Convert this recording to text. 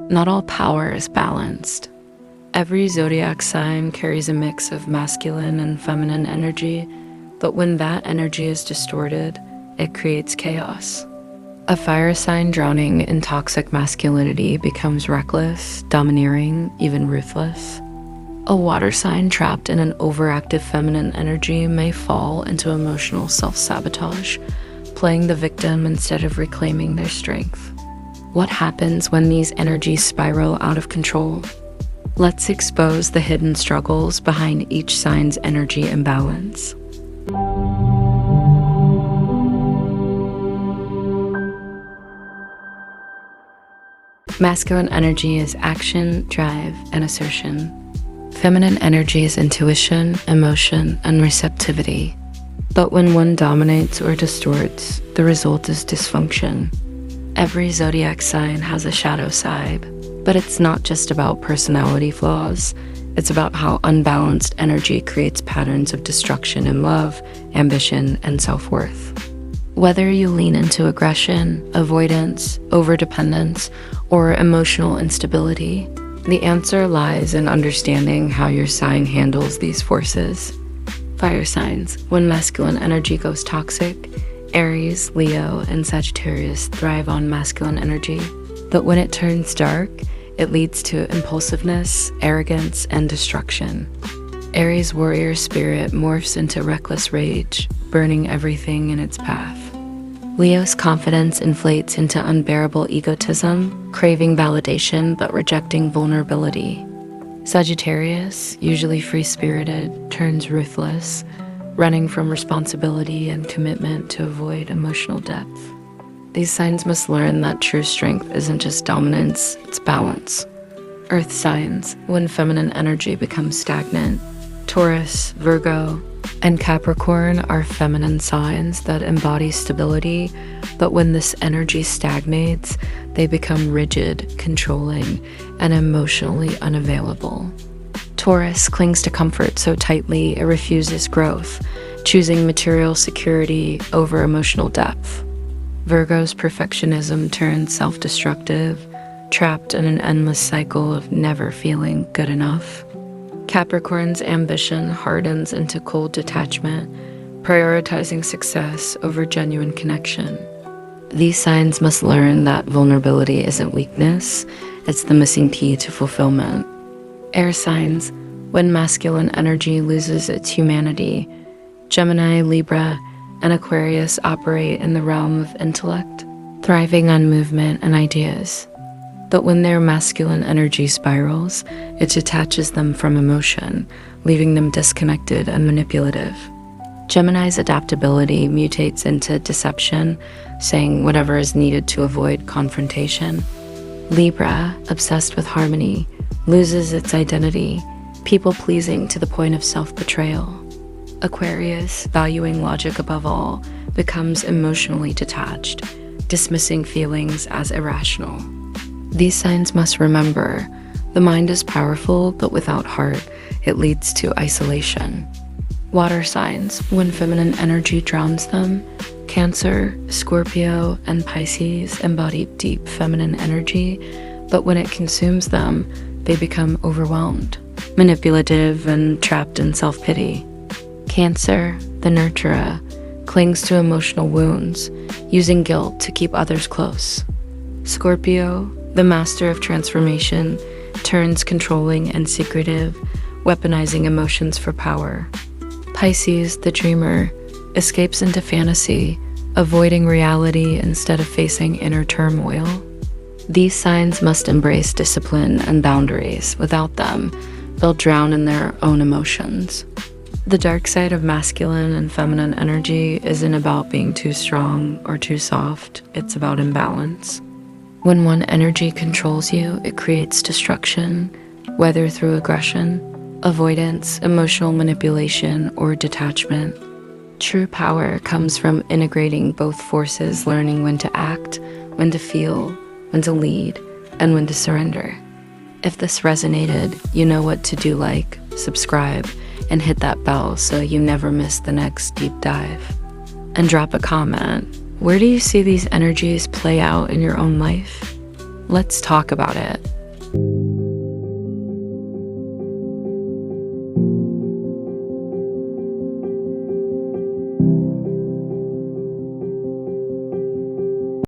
Not all power is balanced. Every zodiac sign carries a mix of masculine and feminine energy, but when that energy is distorted, it creates chaos. A fire sign drowning in toxic masculinity becomes reckless, domineering, even ruthless. A water sign trapped in an overactive feminine energy may fall into emotional self-sabotage, playing the victim instead of reclaiming their strength. What happens when these energies spiral out of control? Let's expose the hidden struggles behind each sign's energy imbalance. Masculine energy is action, drive, and assertion. Feminine energy is intuition, emotion, and receptivity. But when one dominates or distorts, the result is dysfunction. Every zodiac sign has a shadow side, but it's not just about personality flaws. It's about how unbalanced energy creates patterns of destruction in love, ambition, and self-worth. Whether you lean into aggression, avoidance, overdependence, or emotional instability, the answer lies in understanding how your sign handles these forces. Fire signs. When masculine energy goes toxic, Aries, Leo, and Sagittarius thrive on masculine energy. But when it turns dark, it leads to impulsiveness, arrogance, and destruction. Aries' warrior spirit morphs into reckless rage, burning everything in its path. Leo's confidence inflates into unbearable egotism, craving validation but rejecting vulnerability. Sagittarius, usually free-spirited, turns ruthless, running from responsibility and commitment to avoid emotional depth. These signs must learn that true strength isn't just dominance, it's balance. Earth signs. When feminine energy becomes stagnant, Taurus, Virgo, and Capricorn are feminine signs that embody stability, but when this energy stagnates, they become rigid, controlling, and emotionally unavailable. Taurus clings to comfort so tightly it refuses growth, choosing material security over emotional depth. Virgo's perfectionism turns self-destructive, trapped in an endless cycle of never feeling good enough. Capricorn's ambition hardens into cold detachment, prioritizing success over genuine connection. These signs must learn that vulnerability isn't weakness, it's the missing key to fulfillment. Air signs. When masculine energy loses its humanity, Gemini, Libra, and Aquarius operate in the realm of intellect, thriving on movement and ideas. But when their masculine energy spirals, it detaches them from emotion, leaving them disconnected and manipulative. Gemini's adaptability mutates into deception, saying whatever is needed to avoid confrontation. Libra, obsessed with harmony, loses its identity, people-pleasing to the point of self-betrayal. Aquarius, valuing logic above all, becomes emotionally detached, dismissing feelings as irrational. These signs must remember, the mind is powerful, but without heart, it leads to isolation. Water signs. When feminine energy drowns them, Cancer, Scorpio, and Pisces embody deep feminine energy, but when it consumes them, they become overwhelmed, manipulative, and trapped in self-pity. Cancer, the nurturer, clings to emotional wounds, using guilt to keep others close. Scorpio, the master of transformation, turns controlling and secretive, weaponizing emotions for power. Pisces, the dreamer, escapes into fantasy, avoiding reality instead of facing inner turmoil. These signs must embrace discipline and boundaries. Without them, they'll drown in their own emotions. The dark side of masculine and feminine energy isn't about being too strong or too soft, it's about imbalance. When one energy controls you, it creates destruction, whether through aggression, avoidance, emotional manipulation, or detachment. True power comes from integrating both forces, learning when to act, when to feel, when to lead, and when to surrender. If this resonated, you know what to do. Like, subscribe, and hit that bell so you never miss the next deep dive. And drop a comment. Where do you see these energies play out in your own life? Let's talk about it.